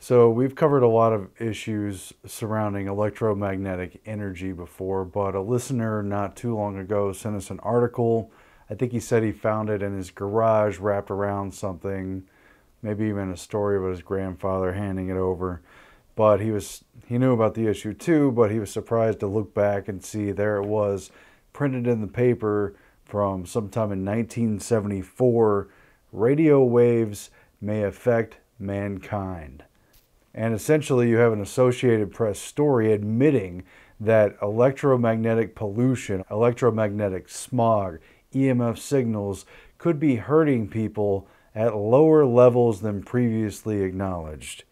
So we've covered a lot of issues surrounding electromagnetic energy before, but a listener not too long ago sent us an article. I think he said he found it in his garage wrapped around something, maybe even a story about his grandfather handing it over. But he knew about the issue too, but he was surprised to look back and see there it was printed in the paper from sometime in 1974. Radio waves may affect mankind. And essentially, you have an Associated Press story admitting that electromagnetic pollution, electromagnetic smog, EMF signals could be hurting people at lower levels than previously acknowledged.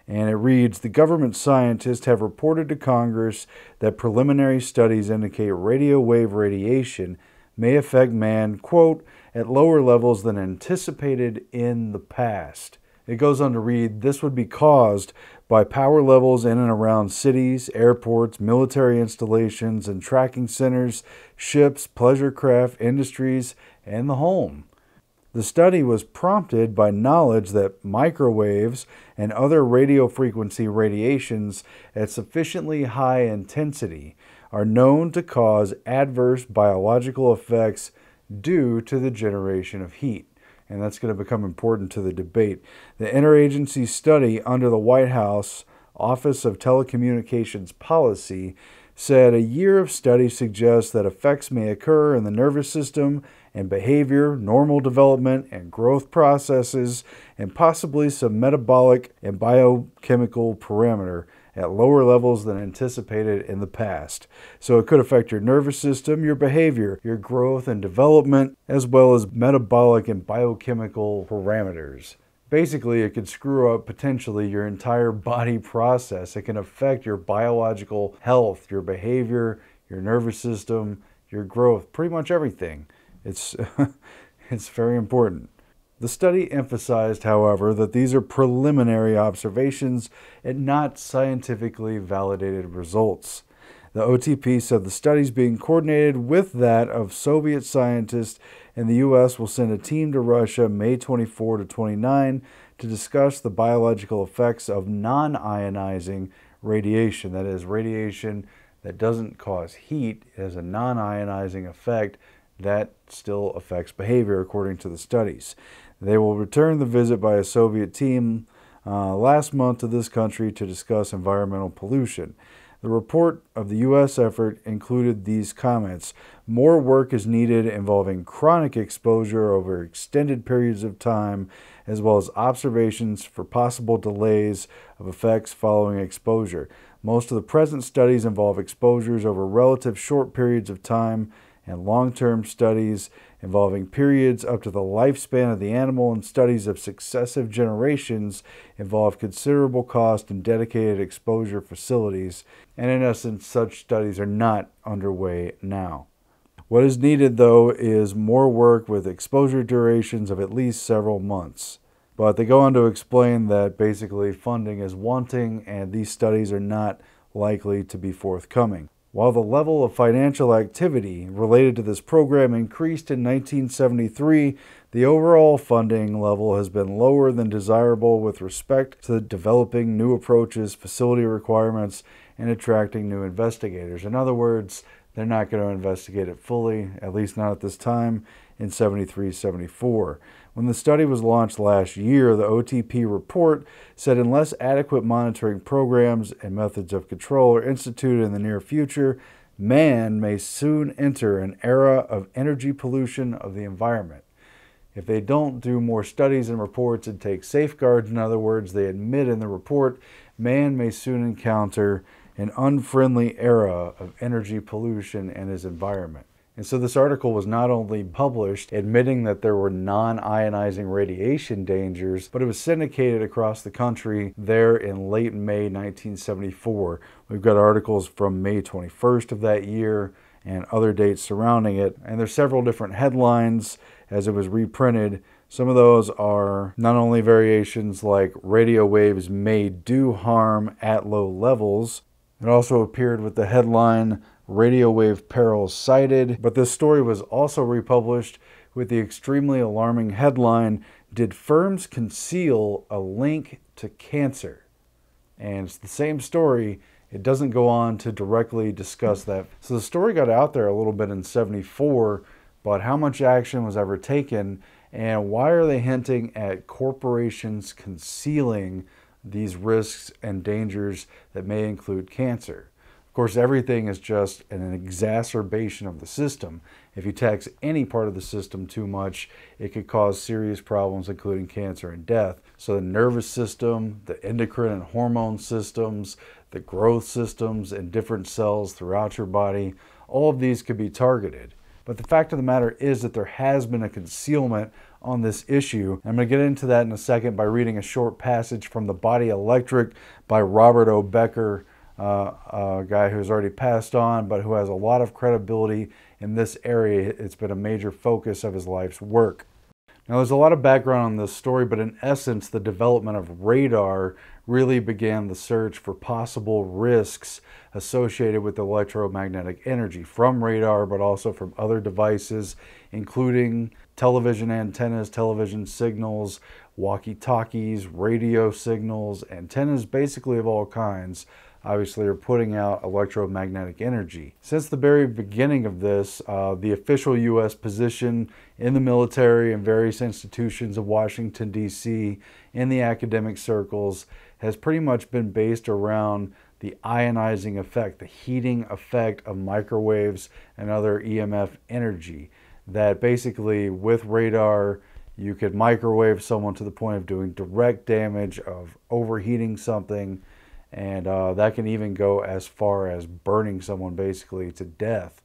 And it reads, the government scientists have reported to Congress that preliminary studies indicate radio wave radiation may affect man, quote, at lower levels than anticipated in the past. It goes on to read, this would be caused by power levels in and around cities, airports, military installations, and tracking centers, ships, pleasure craft, industries, and the home. The study was prompted by knowledge that microwaves and other radio frequency radiations at sufficiently high intensity are known to cause adverse biological effects due to the generation of heat. And that's going to become important to the debate. The interagency study under the White House Office of Telecommunications Policy said a year of study suggests that effects may occur in the nervous system and behavior, normal development and growth processes, and possibly some metabolic and biochemical parameter at lower levels than anticipated in the past. So it could affect your nervous system, your behavior, your growth and development, as well as metabolic and biochemical parameters. Basically, it could screw up potentially your entire body process. It can affect your biological health, your behavior, your nervous system, your growth, pretty much everything. It's very important. The study emphasized, however, that these are preliminary observations and not scientifically validated results. The OTP said the study is being coordinated with that of Soviet scientists, and the U.S. will send a team to Russia May 24 to 29 to discuss the biological effects of non-ionizing radiation. That is, radiation that doesn't cause heat. It has a non-ionizing effect that still affects behavior, according to the studies. They will return the visit by a Soviet team last month to this country to discuss environmental pollution. The report of the U.S. effort included these comments. More work is needed involving chronic exposure over extended periods of time, as well as observations for possible delays of effects following exposure. Most of the present studies involve exposures over relative short periods of time, and long-term studies involving periods up to the lifespan of the animal and studies of successive generations involve considerable cost and dedicated exposure facilities, and in essence, such studies are not underway now. What is needed, though, is more work with exposure durations of at least several months. But they go on to explain that basically funding is wanting and these studies are not likely to be forthcoming. While the level of financial activity related to this program increased in 1973, the overall funding level has been lower than desirable with respect to developing new approaches, facility requirements, and attracting new investigators. In other words, they're not going to investigate it fully, at least not at this time, in 73-74. When the study was launched last year, the OTP report said unless adequate monitoring programs and methods of control are instituted in the near future, man may soon enter an era of energy pollution of the environment. If they don't do more studies and reports and take safeguards, in other words, they admit in the report, man may soon encounter an unfriendly era of energy pollution in his environment. And so this article was not only published admitting that there were non-ionizing radiation dangers, but it was syndicated across the country there in late May 1974. We've got articles from May 21st of that year and other dates surrounding it. And there's several different headlines as it was reprinted. Some of those are not only variations like radio waves may do harm at low levels. It also appeared with the headline, radio wave perils cited, but this story was also republished with the extremely alarming headline, Did Firms Conceal a Link to Cancer? And it's the same story. It doesn't go on to directly discuss that. So the story got out there a little bit in '74, but how much action was ever taken, and why are they hinting at corporations concealing these risks and dangers that may include cancer? Of course, everything is just an exacerbation of the system. If you tax any part of the system too much, it could cause serious problems, including cancer and death. So the nervous system, the endocrine and hormone systems, the growth systems in different cells throughout your body, all of these could be targeted. But the fact of the matter is that there has been a concealment on this issue. I'm going to get into that in a second by reading a short passage from The Body Electric by Robert O. Becker, a guy who's already passed on, but who has a lot of credibility in this area. It's been a major focus of his life's work. Now, there's a lot of background on this story, but in essence, the development of radar really began the search for possible risks associated with electromagnetic energy from radar, but also from other devices, including television antennas, television signals, walkie-talkies, radio signals, antennas basically of all kinds. Obviously are putting out electromagnetic energy. Since the very beginning of this, the official U.S. position in the military and various institutions of Washington, D.C., in the academic circles, has pretty much been based around the ionizing effect, the heating effect of microwaves and other EMF energy. That basically, with radar, you could microwave someone to the point of doing direct damage, of overheating something, and that can even go as far as burning someone basically to death.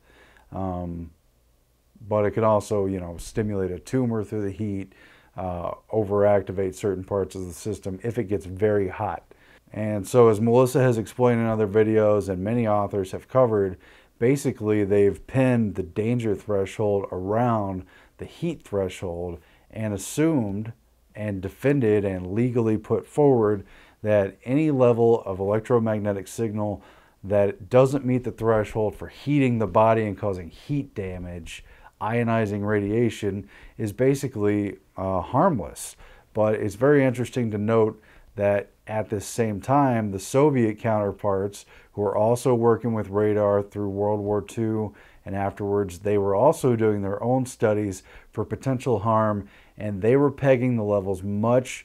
But it can also, stimulate a tumor through the heat, overactivate certain parts of the system if it gets very hot. And so, as Melissa has explained in other videos and many authors have covered, basically they've pinned the danger threshold around the heat threshold and assumed and defended and legally put forward that any level of electromagnetic signal that doesn't meet the threshold for heating the body and causing heat damage, ionizing radiation, is basically harmless. But it's very interesting to note that at the same time, the Soviet counterparts, who were also working with radar through World War II and afterwards, they were also doing their own studies for potential harm, and they were pegging the levels much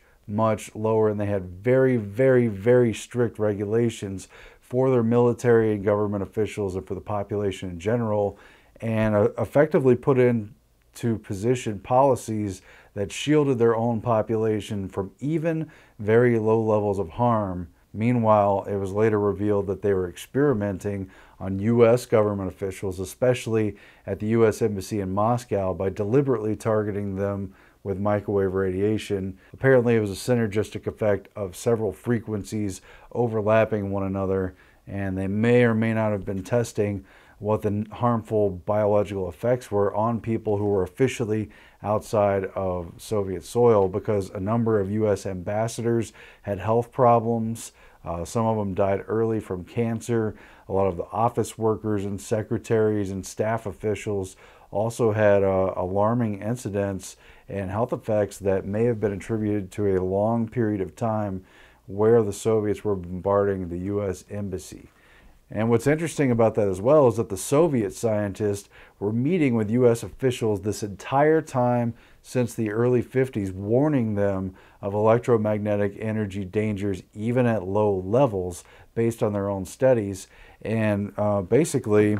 lower, and they had very, very, very strict regulations for their military and government officials and for the population in general, and effectively put into position policies that shielded their own population from even very low levels of harm. Meanwhile, it was later revealed that they were experimenting on U.S. government officials, especially at the U.S. Embassy in Moscow, by deliberately targeting them with microwave radiation. Apparently, it was a synergistic effect of several frequencies overlapping one another, and they may or may not have been testing what the harmful biological effects were on people who were officially outside of Soviet soil, because a number of U.S. ambassadors had health problems. Some of them died early from cancer. A lot of the office workers and secretaries and staff officials also had alarming incidents and health effects that may have been attributed to a long period of time where the Soviets were bombarding the U.S. Embassy. And what's interesting about that as well is that the Soviet scientists were meeting with U.S. officials this entire time since the early 50s, warning them of electromagnetic energy dangers even at low levels based on their own studies. And basically,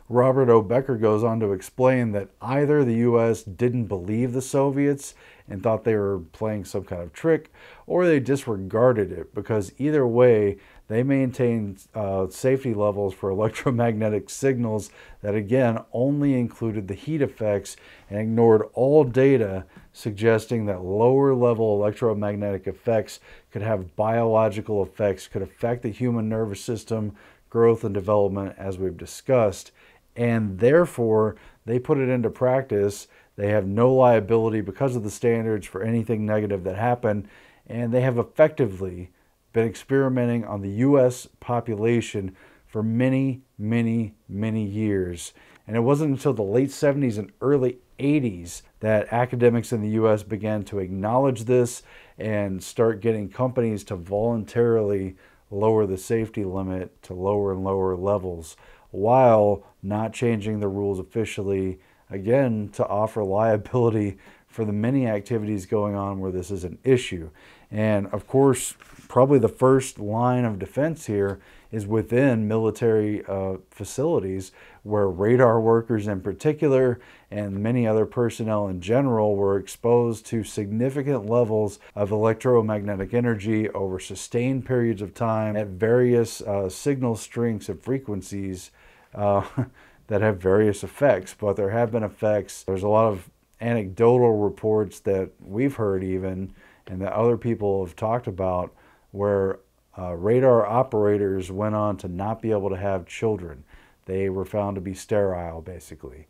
Robert O. Becker goes on to explain that either the U.S. didn't believe the Soviets and thought they were playing some kind of trick, or they disregarded it, because either way, they maintained safety levels for electromagnetic signals that, again, only included the heat effects and ignored all data suggesting that lower level electromagnetic effects could have biological effects, could affect the human nervous system, growth and development, as we've discussed. And therefore, they put it into practice. They have no liability because of the standards for anything negative that happened, and they have effectively been experimenting on the U.S. population for many years. And it wasn't until the late 70s and early 80s that academics in the US began to acknowledge this and start getting companies to voluntarily lower the safety limit to lower and lower levels while not changing the rules officially, again, to offer liability for the many activities going on where this is an issue. And of course, probably the first line of defense here is within military facilities, where radar workers in particular and many other personnel in general were exposed to significant levels of electromagnetic energy over sustained periods of time at various signal strengths and frequencies that have various effects. But there have been effects. There's a lot of anecdotal reports that we've heard even, and that other people have talked about, where radar operators went on to not be able to have children. They were found to be sterile, basically.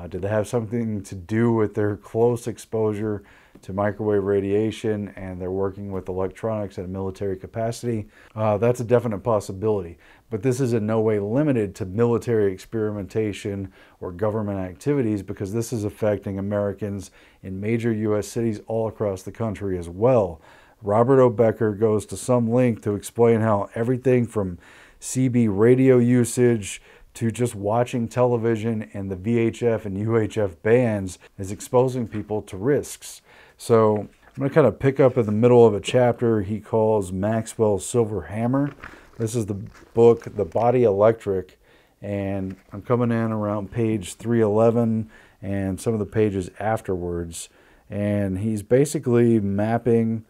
Did they have something to do with their close exposure to microwave radiation and they're working with electronics at a military capacity? That's a definite possibility. But this is in no way limited to military experimentation or government activities, because this is affecting Americans in major U.S. cities all across the country as well. Robert O. Becker goes to some length to explain how everything from CB radio usage to just watching television and the VHF and UHF bands is exposing people to risks. So I'm going to kind of pick up in the middle of a chapter he calls Maxwell's Silver Hammer. This is the book, The Body Electric, and I'm coming in around page 311 and some of the pages afterwards. And he's basically mapping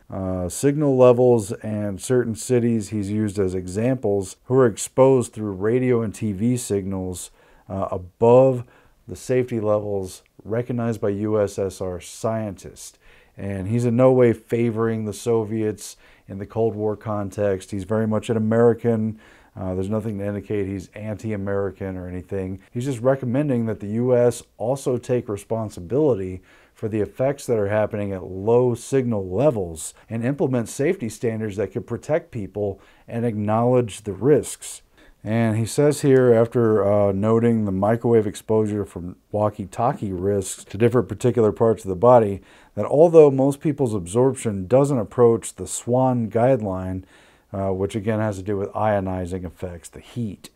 signal levels and certain cities he's used as examples who are exposed through radio and TV signals above the safety levels recognized by USSR scientists. And he's in no way favoring the Soviets in the Cold War context. He's very much an American. There's nothing to indicate he's anti-American or anything. He's just recommending that the U.S. also take responsibility for the effects that are happening at low signal levels and implement safety standards that could protect people and acknowledge the risks. And he says here, after noting the microwave exposure from walkie-talkie risks to different particular parts of the body, that although most people's absorption doesn't approach the SWAN guideline, which again has to do with ionizing effects, the heat,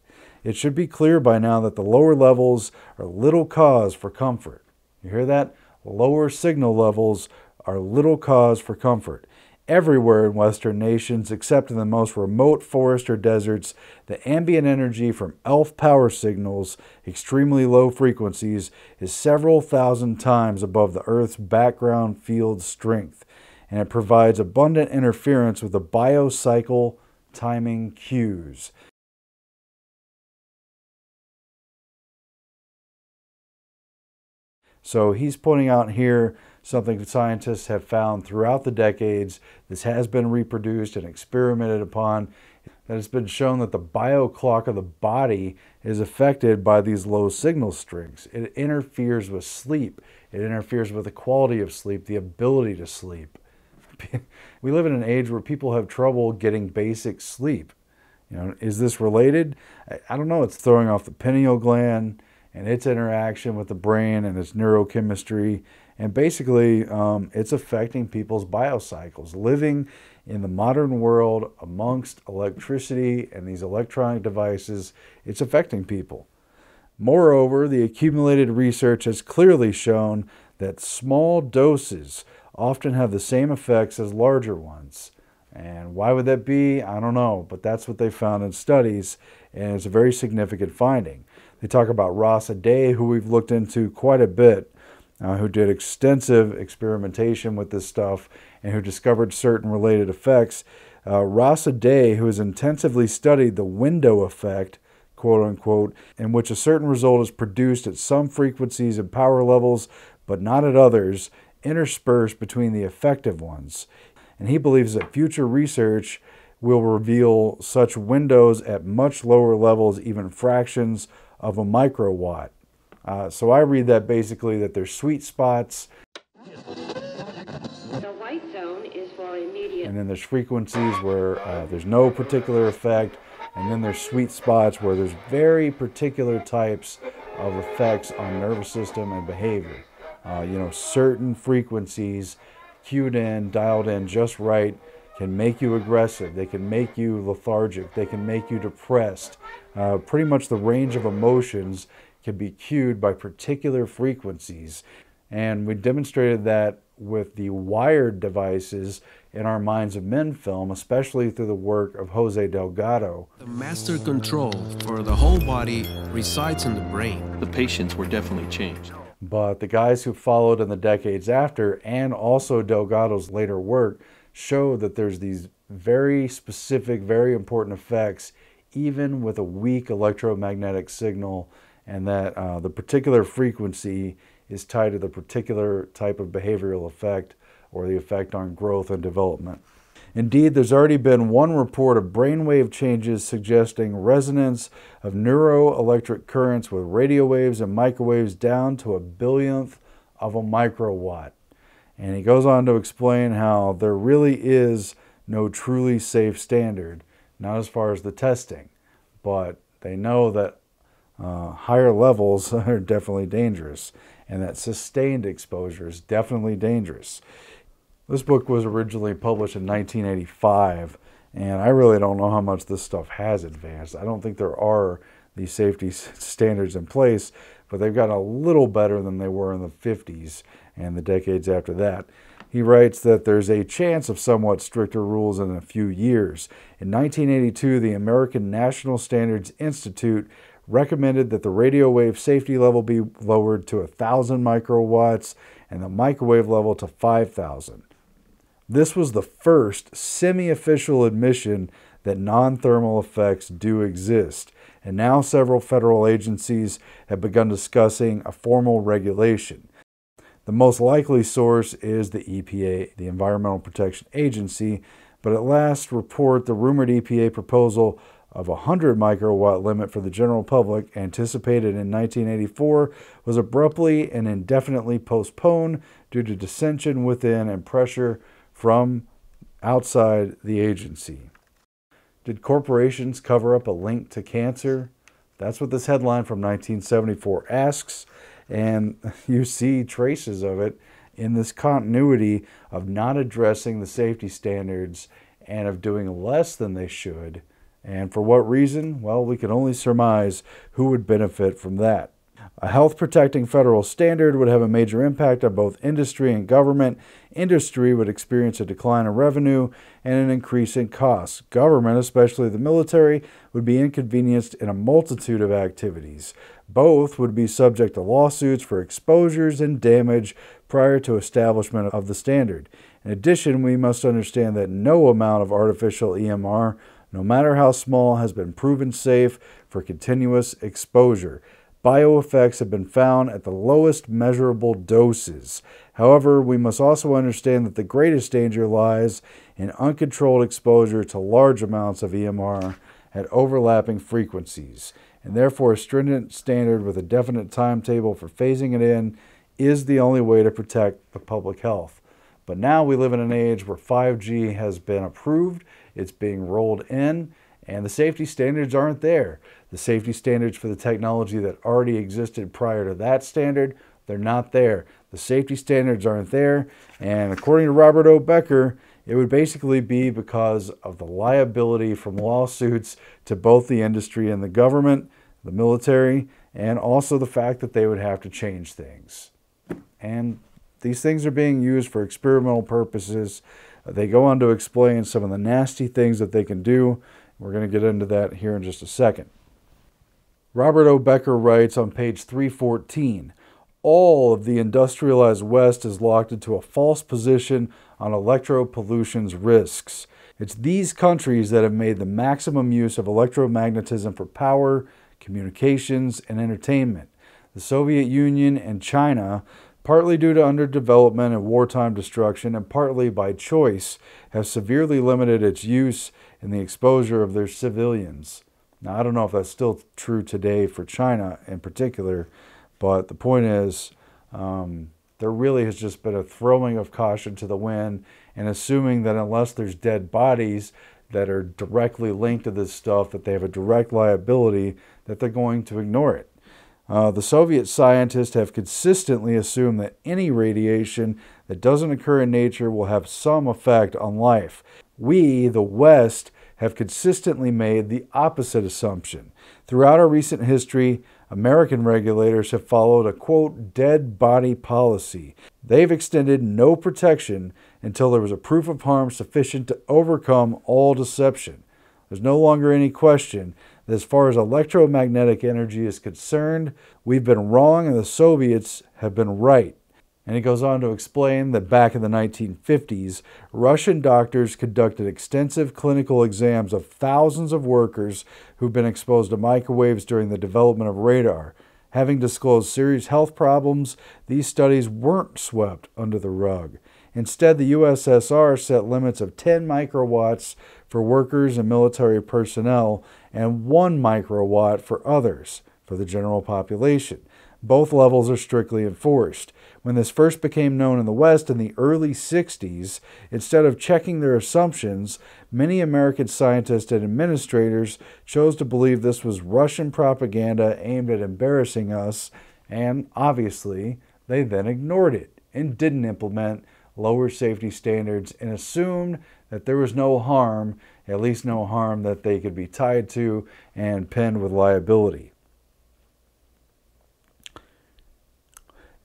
it should be clear by now that the lower levels are little cause for comfort. You hear that? Lower signal levels are little cause for comfort. Everywhere in Western nations, except in the most remote forest or deserts, the ambient energy from ELF power signals, extremely low frequencies, is several thousand times above the Earth's background field strength, and it provides abundant interference with the biocycle timing cues. So he's pointing out here something that scientists have found throughout the decades. This has been reproduced and experimented upon. That it's been shown that the bioclock of the body is affected by these low signal strengths. It interferes with sleep. It interferes with the quality of sleep, the ability to sleep. We live in an age where people have trouble getting basic sleep. You know, is this related? I don't know. It's throwing off the pineal gland and its interaction with the brain and its neurochemistry. And basically, it's affecting people's biocycles. Living in the modern world amongst electricity and these electronic devices, it's affecting people. Moreover, the accumulated research has clearly shown that small doses often have the same effects as larger ones. And why would that be? I don't know, but that's what they found in studies, and it's a very significant finding. They talk about Ross Day, who we've looked into quite a bit, who did extensive experimentation with this stuff and who discovered certain related effects. Ross Day, who has intensively studied the window effect, quote unquote, in which a certain result is produced at some frequencies and power levels, but not at others, interspersed between the effective ones. And he believes that future research will reveal such windows at much lower levels, even fractions of a microwatt. So I read that basically that there's sweet spots. The white zone is for immediate. And then there's frequencies where there's no particular effect. And then there's sweet spots where there's very particular types of effects on nervous system and behavior. Certain frequencies cued in, dialed in just right, can make you aggressive. They can make you lethargic. They can make you depressed. Pretty much the range of emotions can be cued by particular frequencies. And we demonstrated that with the wired devices in our Minds of Men film, especially through the work of Jose Delgado. The master control for the whole body resides in the brain. The patients were definitely changed. But the guys who followed in the decades after, and also Delgado's later work, show that there's these very specific, very important effects, even with a weak electromagnetic signal, and that the particular frequency is tied to the particular type of behavioral effect or the effect on growth and development. Indeed, there's already been one report of brainwave changes suggesting resonance of neuroelectric currents with radio waves and microwaves down to a billionth of a microwatt. And he goes on to explain how there really is no truly safe standard, not as far as the testing, but they know that higher levels are definitely dangerous, and that sustained exposure is definitely dangerous. This book was originally published in 1985, and I really don't know how much this stuff has advanced. I don't think there are these safety standards in place, but they've gotten a little better than they were in the 50s and the decades after that. He writes that there's a chance of somewhat stricter rules in a few years. In 1982, the American National Standards Institute recommended that the radio wave safety level be lowered to 1,000 microwatts and the microwave level to 5,000. This was the first semi-official admission that non-thermal effects do exist, and now several federal agencies have begun discussing a formal regulation. The most likely source is the EPA, the Environmental Protection Agency, but at last report, the rumored EPA proposal of a 100 microwatt limit for the general public, anticipated in 1984, was abruptly and indefinitely postponed due to dissension within and pressure from outside the agency. Did corporations cover up a link to cancer? That's what this headline from 1974 asks, and you see traces of it in this continuity of not addressing the safety standards and of doing less than they should. And for what reason? Well, we can only surmise who would benefit from that. A health-protecting federal standard would have a major impact on both industry and government. Industry would experience a decline in revenue and an increase in costs. Government, especially the military, would be inconvenienced in a multitude of activities. Both would be subject to lawsuits for exposures and damage prior to establishment of the standard. In addition, we must understand that no amount of artificial EMR, no matter how small, has been proven safe for continuous exposure. Bioeffects have been found at the lowest measurable doses. However, we must also understand that the greatest danger lies in uncontrolled exposure to large amounts of EMR at overlapping frequencies, and therefore a stringent standard with a definite timetable for phasing it in is the only way to protect the public health. But now we live in an age where 5G has been approved, it's being rolled in, and the safety standards aren't there. The safety standards for the technology that already existed prior to that standard, they're not there. The safety standards aren't there, and according to Robert O. Becker, it would basically be because of the liability from lawsuits to both the industry and the government, the military, and also the fact that they would have to change things. And these things are being used for experimental purposes. They go on to explain some of the nasty things that they can do. We're going to get into that here in just a second. Robert O. Becker writes on page 314, all of the industrialized West is locked into a false position on electropollution's risks. It's these countries that have made the maximum use of electromagnetism for power, communications, and entertainment. The Soviet Union and China, partly due to underdevelopment and wartime destruction, and partly by choice, have severely limited its use and the exposure of their civilians. Now, I don't know if that's still true today for China in particular, but the point is, there really has just been a throwing of caution to the wind and assuming that unless there's dead bodies that are directly linked to this stuff, that they have a direct liability, that they're going to ignore it. The Soviet scientists have consistently assumed that any radiation that doesn't occur in nature will have some effect on life. We, the West, have consistently made the opposite assumption. Throughout our recent history, American regulators have followed a, quote, dead body policy. They've extended no protection until there was a proof of harm sufficient to overcome all deception. There's no longer any question that as far as electromagnetic energy is concerned, we've been wrong and the Soviets have been right. And he goes on to explain that back in the 1950s, Russian doctors conducted extensive clinical exams of thousands of workers who've been exposed to microwaves during the development of radar. Having disclosed serious health problems, these studies weren't swept under the rug. Instead, the USSR set limits of 10 microwatts for workers and military personnel and 1 microwatt for others, for the general population. Both levels are strictly enforced. When this first became known in the West in the early 60s, instead of checking their assumptions, many American scientists and administrators chose to believe this was Russian propaganda aimed at embarrassing us, and obviously, they then ignored it and didn't implement lower safety standards and assumed that there was no harm, at least no harm that they could be tied to and pinned with liability.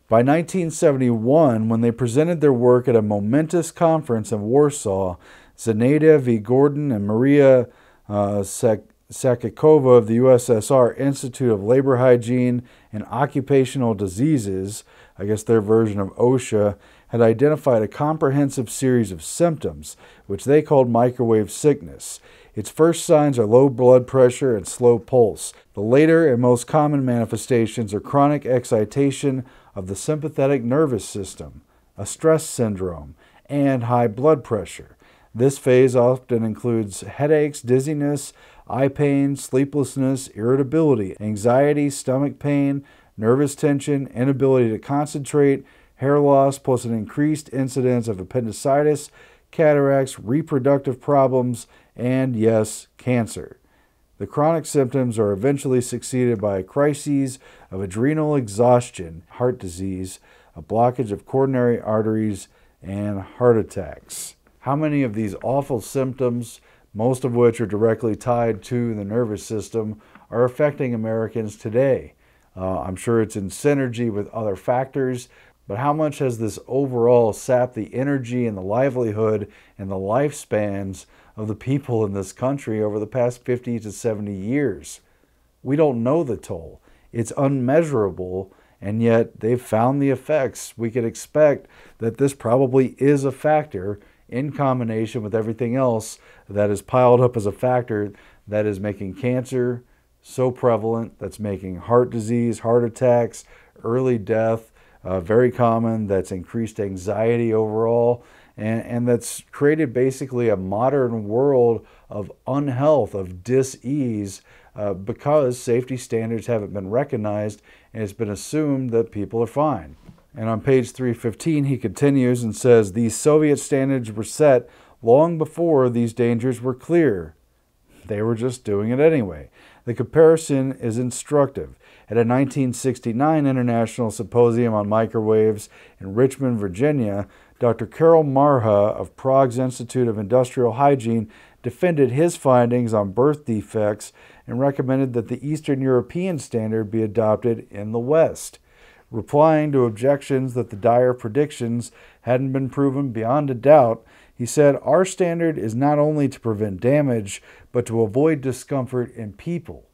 By 1971, when they presented their work at a momentous conference in Warsaw, Zenaida V. Gordon and Maria Sakikova of the USSR Institute of Labor Hygiene and Occupational Diseases, I guess their version of OSHA, had identified a comprehensive series of symptoms, which they called microwave sickness. Its first signs are low blood pressure and slow pulse. The later and most common manifestations are chronic excitation of the sympathetic nervous system, a stress syndrome, and high blood pressure. This phase often includes headaches, dizziness, eye pain, sleeplessness, irritability, anxiety, stomach pain, nervous tension, inability to concentrate, hair loss, plus an increased incidence of appendicitis, cataracts, reproductive problems, and yes, cancer. The chronic symptoms are eventually succeeded by crises of adrenal exhaustion, heart disease, a blockage of coronary arteries, and heart attacks. How many of these awful symptoms, most of which are directly tied to the nervous system, are affecting Americans today? I'm sure it's in synergy with other factors, but how much has this overall sapped the energy and the livelihood and the lifespans of the people in this country over the past 50 to 70 years? We don't know the toll. It's unmeasurable, and yet they've found the effects. We could expect that this probably is a factor in combination with everything else that is piled up as a factor that is making cancer so prevalent, that's making heart disease, heart attacks, early death, very common, that's increased anxiety overall, and that's created basically a modern world of unhealth, of dis-ease, because safety standards haven't been recognized and it's been assumed that people are fine. And on page 315 he continues and says, these Soviet standards were set long before these dangers were clear. They were just doing it anyway. The comparison is instructive. At a 1969 International Symposium on Microwaves in Richmond, Virginia, Dr. Karol Marha of Prague's Institute of Industrial Hygiene defended his findings on birth defects and recommended that the Eastern European standard be adopted in the West. Replying to objections that the dire predictions hadn't been proven beyond a doubt, he said, our standard is not only to prevent damage, but to avoid discomfort in people.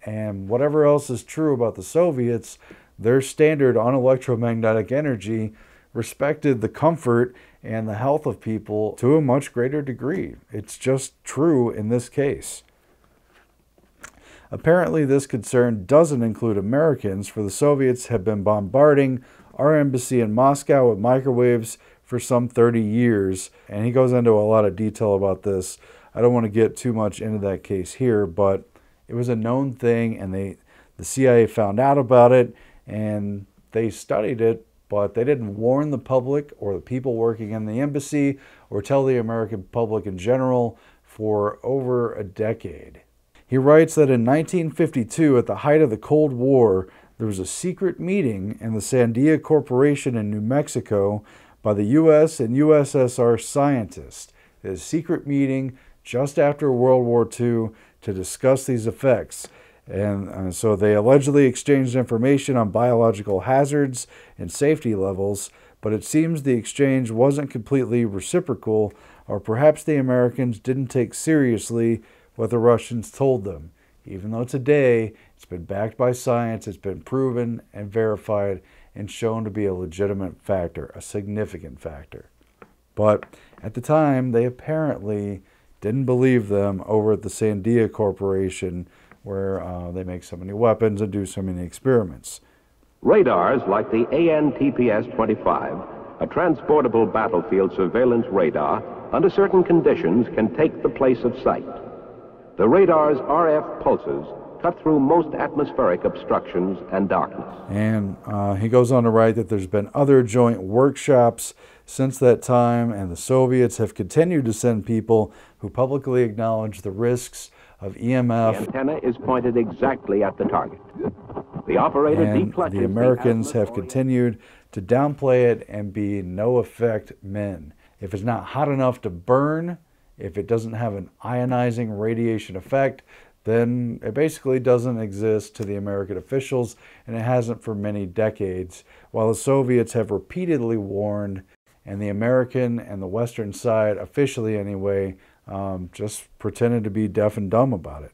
And whatever else is true about the Soviets, their standard on electromagnetic energy respected the comfort and the health of people to a much greater degree. It's just true in this case. Apparently, this concern doesn't include Americans, for the Soviets have been bombarding our embassy in Moscow with microwaves for some 30 years. And he goes into a lot of detail about this. I don't want to get too much into that case here, but it was a known thing, and the CIA found out about it, and they studied it, but they didn't warn the public or the people working in the embassy or tell the American public in general for over a decade. He writes that in 1952, at the height of the Cold War, there was a secret meeting in the Sandia Corporation in New Mexico by the U.S. and USSR scientists. A secret meeting just after World War II to discuss these effects. And so they allegedly exchanged information on biological hazards and safety levels, but it seems the exchange wasn't completely reciprocal, or perhaps the Americans didn't take seriously what the Russians told them. Even though today it's been backed by science, it's been proven and verified and shown to be a legitimate factor, a significant factor. But at the time, they apparently didn't believe them over at the Sandia Corporation, where they make so many weapons and do so many experiments. Radars like the AN/TPS-25, a transportable battlefield surveillance radar, under certain conditions can take the place of sight. The radar's RF pulses cut through most atmospheric obstructions and darkness. And he goes on to write that there's been other joint workshops since that time, and the Soviets have continued to send people who publicly acknowledge the risks of EMF. The antenna is pointed exactly at the target. The operator declutches the Americans have continued to downplay it and be no-effect men. If it's not hot enough to burn, if it doesn't have an ionizing radiation effect, then it basically doesn't exist to the American officials, and it hasn't for many decades, while the Soviets have repeatedly warned, and the American and the Western side, officially anyway, just pretended to be deaf and dumb about it.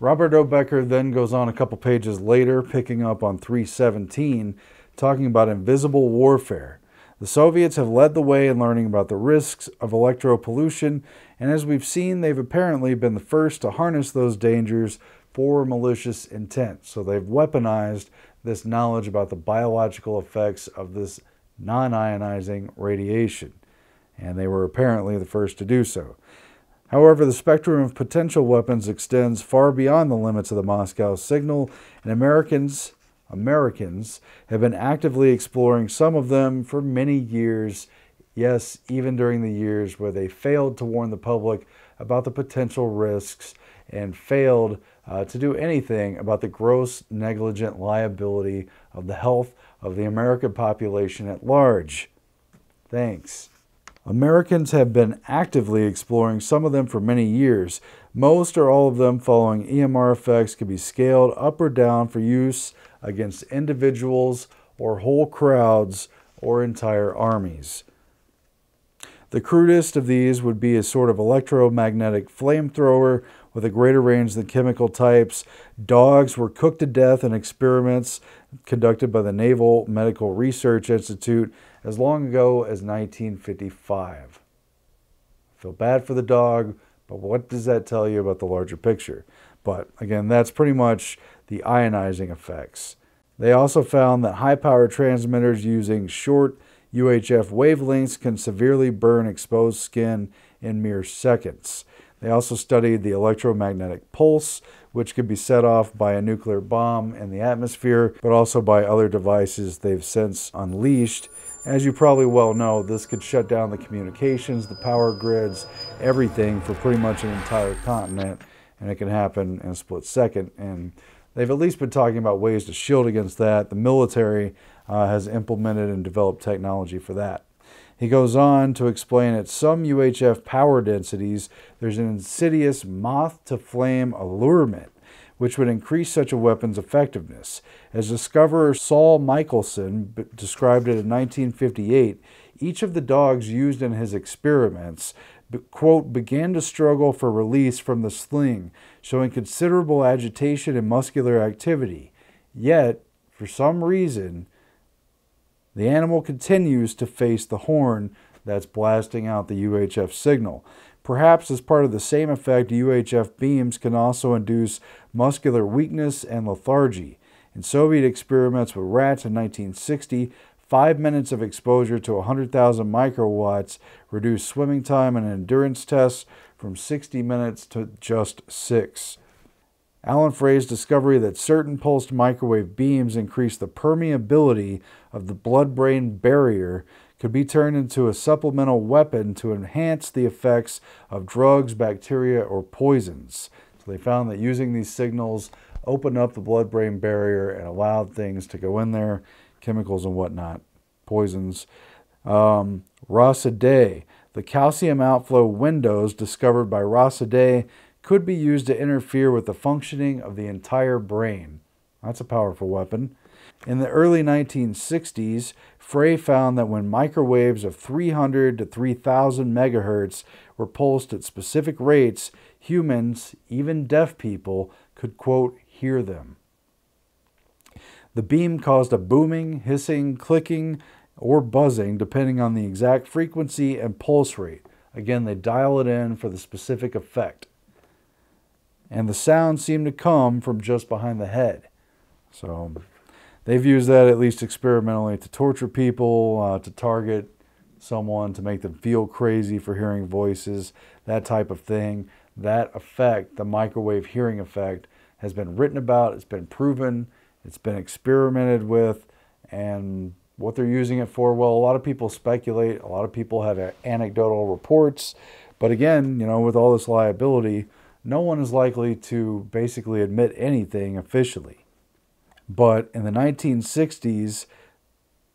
Robert O. Becker then goes on a couple pages later, picking up on 317, talking about invisible warfare. The Soviets have led the way in learning about the risks of electropollution, and as we've seen, they've apparently been the first to harness those dangers for malicious intent. So they've weaponized this knowledge about the biological effects of this non-ionizing radiation, and they were apparently the first to do so. However, the spectrum of potential weapons extends far beyond the limits of the Moscow signal, and Americans have been actively exploring some of them for many years. Yes, even during the years where they failed to warn the public about the potential risks and failed to do anything about the gross negligent liability of the health of the American population at large. Thanks. Americans have been actively exploring some of them for many years. Most or all of them following EMR effects can be scaled up or down for use against individuals or whole crowds or entire armies. The crudest of these would be a sort of electromagnetic flamethrower with a greater range than chemical types. Dogs were cooked to death in experiments conducted by the Naval Medical Research Institute as long ago as 1955. I feel bad for the dog, but what does that tell you about the larger picture? But again, that's pretty much the ionizing effects. They also found that high-power transmitters using short UHF wavelengths can severely burn exposed skin in mere seconds. They also studied the electromagnetic pulse, which could be set off by a nuclear bomb in the atmosphere, but also by other devices they've since unleashed. As you probably well know, this could shut down the communications, the power grids, everything for pretty much an entire continent, and it can happen in a split second. And they've at least been talking about ways to shield against that. The military has implemented and developed technology for that. He goes on to explain at some UHF power densities, there's an insidious moth-to-flame allurement, which would increase such a weapon's effectiveness. As discoverer Saul Michelson described it in 1958, each of the dogs used in his experiments, quote, began to struggle for release from the sling, showing considerable agitation and muscular activity. Yet, for some reason, the animal continues to face the horn that's blasting out the UHF signal. Perhaps as part of the same effect, UHF beams can also induce muscular weakness and lethargy. In Soviet experiments with rats in 1960, 5 minutes of exposure to 100,000 microwatts reduced swimming time and endurance tests from 60 minutes to just 6. Alan Frey's discovery that certain pulsed microwave beams increase the permeability of the blood-brain barrier could be turned into a supplemental weapon to enhance the effects of drugs, bacteria, or poisons. So they found that using these signals opened up the blood-brain barrier and allowed things to go in there, chemicals and whatnot, poisons. Rossadae. The calcium outflow windows discovered by Rossadae could be used to interfere with the functioning of the entire brain. That's a powerful weapon. In the early 1960s, Frey found that when microwaves of 300 to 3,000 megahertz were pulsed at specific rates, humans, even deaf people, could, quote, hear them. The beam caused a booming, hissing, clicking, or buzzing, depending on the exact frequency and pulse rate. Again, they dial it in for the specific effect. And the sound seemed to come from just behind the head. So they've used that, at least experimentally, to torture people, to target someone, to make them feel crazy for hearing voices, that type of thing. That effect, the microwave hearing effect, has been written about, it's been proven, it's been experimented with, and what they're using it for, well, a lot of people speculate, a lot of people have anecdotal reports, but again, you know, with all this liability, no one is likely to basically admit anything officially. But in the 1960s,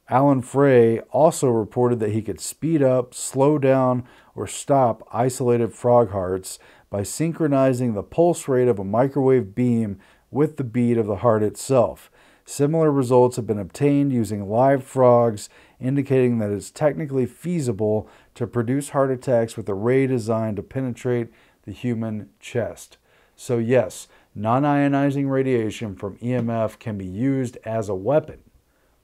Alan Frey also reported that he could speed up, slow down, or stop isolated frog hearts by synchronizing the pulse rate of a microwave beam with the beat of the heart itself. Similar results have been obtained using live frogs, indicating that it's technically feasible to produce heart attacks with a ray designed to penetrate the human chest. So yes, non-ionizing radiation from EMF can be used as a weapon.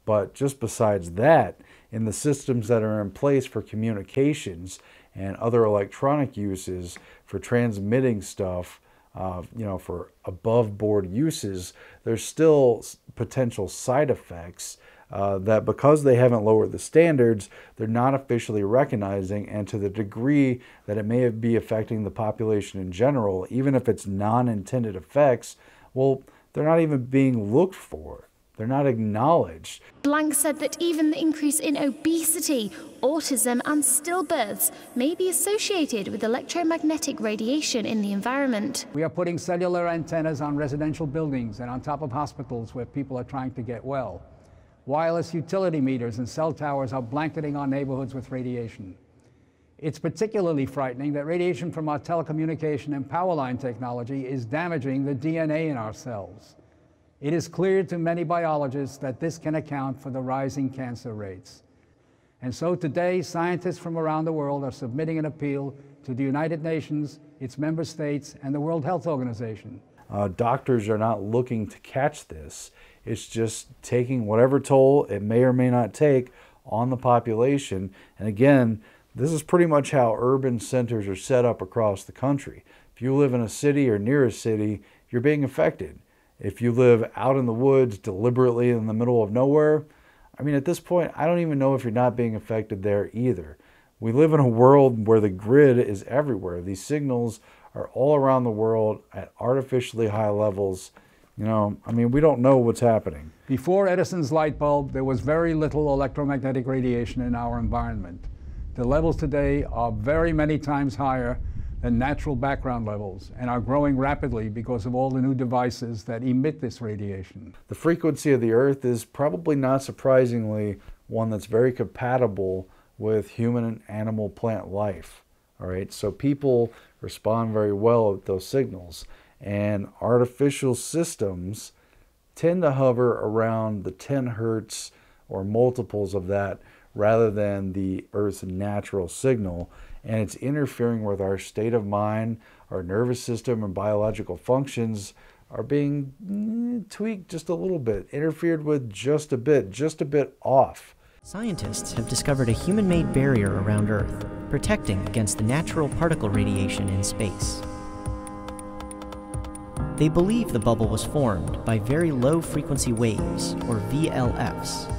But just besides that, in the systems that are in place for communications and other electronic uses for transmitting stuff, you know, for above board uses, there's still potential side effects that, because they haven't lowered the standards, they're not officially recognizing, and to the degree that it may be affecting the population in general, even if it's non-intended effects, well, they're not even being looked for. They're not acknowledged. Blank said that even the increase in obesity, autism and stillbirths may be associated with electromagnetic radiation in the environment. We are putting cellular antennas on residential buildings and on top of hospitals where people are trying to get well. Wireless utility meters and cell towers are blanketing our neighborhoods with radiation. It's particularly frightening that radiation from our telecommunication and power line technology is damaging the DNA in our cells. It is clear to many biologists that this can account for the rising cancer rates. And so today, scientists from around the world are submitting an appeal to the United Nations, its member states, and the World Health Organization. Doctors are not looking to catch this. It's just taking whatever toll it may or may not take on the population. And again, this is pretty much how urban centers are set up across the country. If you live in a city or near a city, you're being affected. If you live out in the woods, deliberately in the middle of nowhere, I mean, at this point, I don't even know if you're not being affected there either. We live in a world where the grid is everywhere. These signals are all around the world at artificially high levels. You know, I mean, we don't know what's happening. Before Edison's light bulb, there was very little electromagnetic radiation in our environment. The levels today are very many times higher than natural background levels and are growing rapidly because of all the new devices that emit this radiation. The frequency of the Earth is probably not surprisingly one that's very compatible with human and animal plant life. All right, so people respond very well with those signals, and artificial systems tend to hover around the 10 hertz or multiples of that rather than the Earth's natural signal. And it's interfering with our state of mind, our nervous system and biological functions are being tweaked just a little bit, interfered with just a bit off. Scientists have discovered a human-made barrier around Earth, protecting against the natural particle radiation in space. They believe the bubble was formed by very low-frequency waves, or VLFs.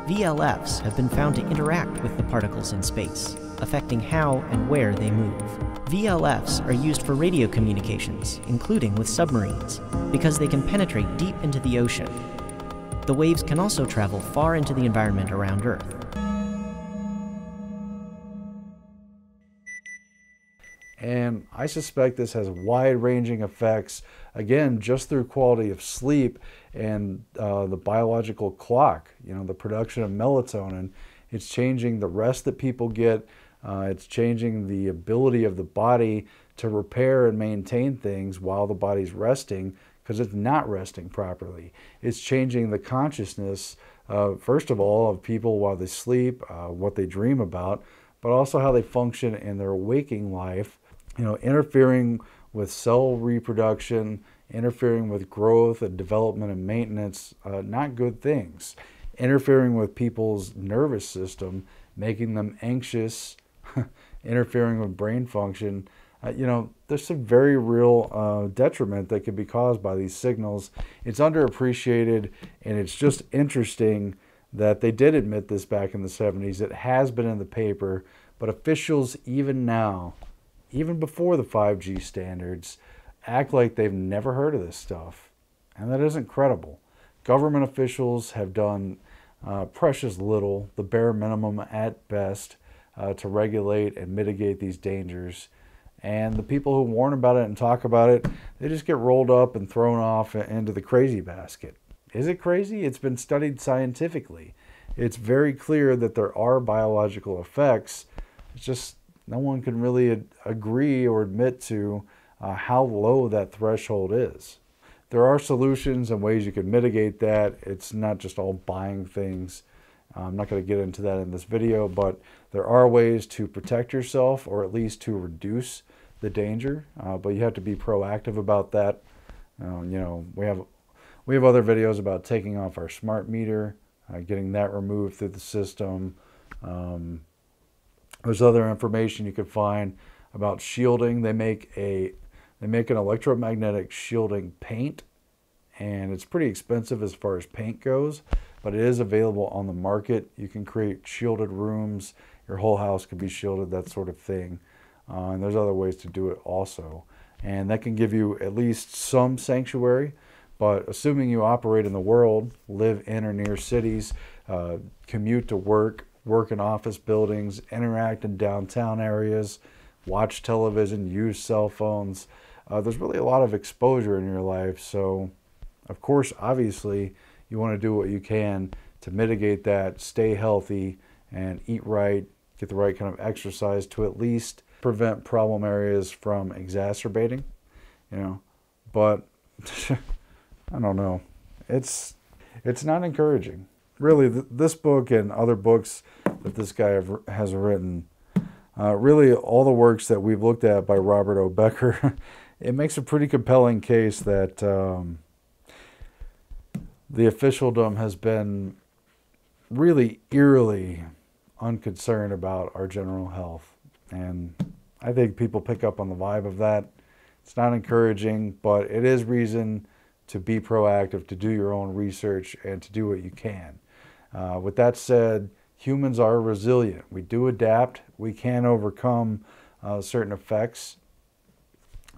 VLFs have been found to interact with the particles in space, affecting how and where they move. VLFs are used for radio communications, including with submarines, because they can penetrate deep into the ocean. The waves can also travel far into the environment around Earth. And I suspect this has wide-ranging effects, again, just through quality of sleep and the biological clock, the production of melatonin. It's changing the rest that people get. It's changing the ability of the body to repair and maintain things while the body's resting, because it's not resting properly. It's changing the consciousness, first of all, of people while they sleep, what they dream about, but also how they function in their waking life, interfering with cell reproduction, interfering with growth and development and maintenance, not good things. Interfering with people's nervous system, making them anxious, interfering with brain function. There's some very real detriment that could be caused by these signals. It's underappreciated, and it's just interesting that they did admit this back in the 70s. It has been in the paper, but officials even now, even before the 5G standards, act like they've never heard of this stuff. And that isn't credible. Government officials have done precious little, the bare minimum at best, to regulate and mitigate these dangers. And the people who warn about it and talk about it, they just get rolled up and thrown off into the crazy basket. Is it crazy? It's been studied scientifically. It's very clear that there are biological effects. It's just no one can really agree or admit to how low that threshold is. There are solutions and ways you can mitigate that. It's not just all buying things. I'm not going to get into that in this video, but there are ways to protect yourself, or at least to reduce the danger. But you have to be proactive about that. We have other videos about taking off our smart meter, getting that removed through the system. There's other information you could find about shielding. They make an electromagnetic shielding paint, and it's pretty expensive as far as paint goes, but it is available on the market. You can create shielded rooms. Your whole house could be shielded, that sort of thing. And there's other ways to do it also. And that can give you at least some sanctuary. But assuming you operate in the world, live in or near cities, commute to work in office buildings, interact in downtown areas, watch television, use cell phones, there's really a lot of exposure in your life. So, of course, obviously, you want to do what you can to mitigate that, stay healthy, and eat right, get the right kind of exercise to at least prevent problem areas from exacerbating, But I don't know. It's not encouraging. Really, this book and other books that this guy has written, really all the works that we've looked at by Robert O. Becker, it makes a pretty compelling case that the officialdom has been really eerily unconcerned about our general health. And I think people pick up on the vibe of that. It's not encouraging, but it is reason to be proactive, to do your own research, and to do what you can. With that said, humans are resilient. We do adapt. We can overcome certain effects,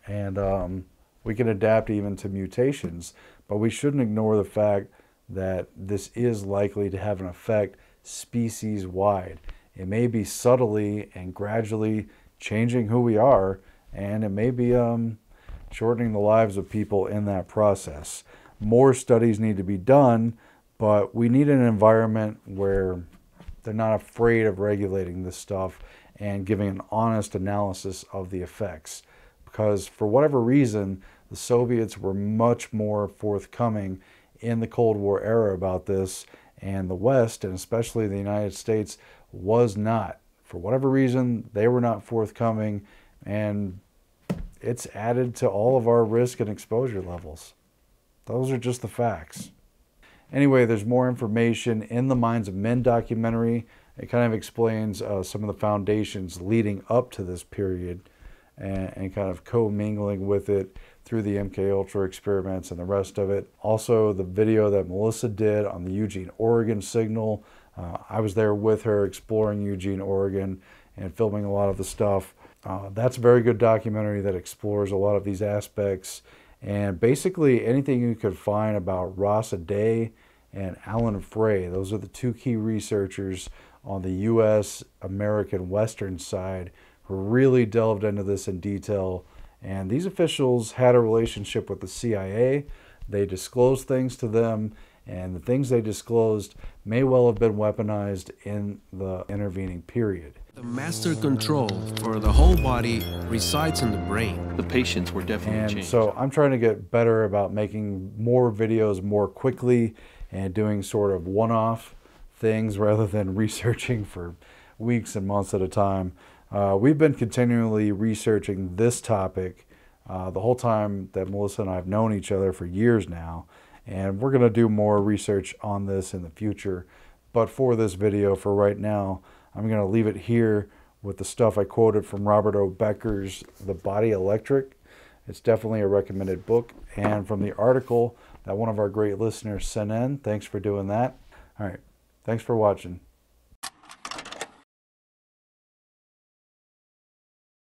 and we can adapt even to mutations. But we shouldn't ignore the fact that this is likely to have an effect species-wide. It may be subtly and gradually changing who we are, and it may be shortening the lives of people in that process. More studies need to be done, but we need an environment where they're not afraid of regulating this stuff and giving an honest analysis of the effects. Because for whatever reason, the Soviets were much more forthcoming in the Cold War era about this, and the West, and especially the United States, was not. For whatever reason, they were not forthcoming, and it's added to all of our risk and exposure levels. Those are just the facts. Anyway, there's more information in the Minds of Men documentary. It kind of explains some of the foundations leading up to this period, and kind of co-mingling with it through the MKUltra experiments and the rest of it. Also, the video that Melissa did on the Eugene, Oregon signal. I was there with her exploring Eugene, Oregon, and filming a lot of the stuff. That's a very good documentary that explores a lot of these aspects. And basically anything you could find about Ross Day and Alan Frey. Those are the two key researchers on the U.S. American Western side who really delved into this in detail. And these officials had a relationship with the CIA. They disclosed things to them, and the things they disclosed may well have been weaponized in the intervening period. The master control for the whole body resides in the brain. The patients were definitely And changed. so I'm trying to get better about making more videos more quickly and doing sort of one-off things rather than researching for weeks and months at a time. We've been continually researching this topic the whole time that Melissa and I have known each other for years now. And we're going to do more research on this in the future. But for this video, for right now, I'm going to leave it here with the stuff I quoted from Robert O. Becker's The Body Electric. It's definitely a recommended book. And from the article that one of our great listeners sent in, thanks for doing that. All right, thanks for watching.